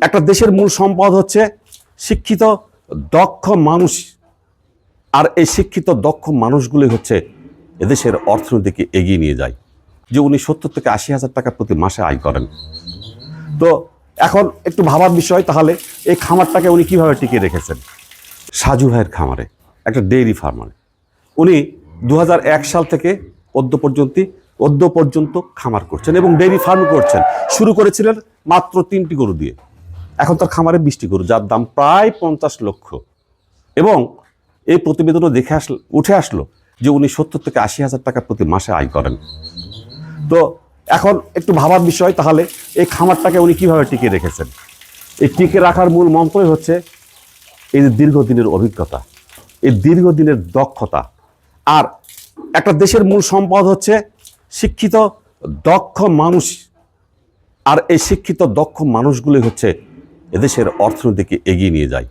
একটা দেশের মূল সম্পদ হচ্ছে শিক্ষিত দক্ষ মানুষ, আর এই শিক্ষিত দক্ষ মানুষগুলি হচ্ছে এদেশের অর্থনীতিকে এগিয়ে নিয়ে যায়। যে উনি 70 থেকে 80 হাজার টাকা প্রতি মাসে আয় করেন। তো এখন একটু ভাবার বিষয়, তাহলে এই খামারটাকে উনি কিভাবে টিকিয়ে রেখেছেন? সাজু ভাইয়ের খামারে, একটা ডেইরি ফার্মারে উনি 2001 সাল থেকে অদ্য পর্যন্ত খামার করছেন এবং ডেইরি ফার্ম করছেন। শুরু করেছিলেন মাত্র 3টি গরু দিয়ে, এখন তার খামারে 20টি গরু, যার দাম প্রায় 50 লক্ষ। এবং এই প্রতিবেদনও উঠে আসলো যে উনি 70 থেকে 80 হাজার টাকা প্রতি মাসে আয় করেন। তো এখন একটু ভাবার বিষয়, তাহলে এই খামারটাকে উনি কিভাবে টিকিয়ে রেখেছেন? এই টিকে রাখার মূল মন্ত্রই হচ্ছে এই যে দীর্ঘদিনের অভিজ্ঞতা, এই দীর্ঘদিনের দক্ষতা। আর একটা দেশের মূল সম্পদ হচ্ছে শিক্ষিত দক্ষ মানুষ, আর এই শিক্ষিত দক্ষ মানুষগুলি হচ্ছে এদেশের অর্থনীতিকে এগিয়ে নিয়ে যায়।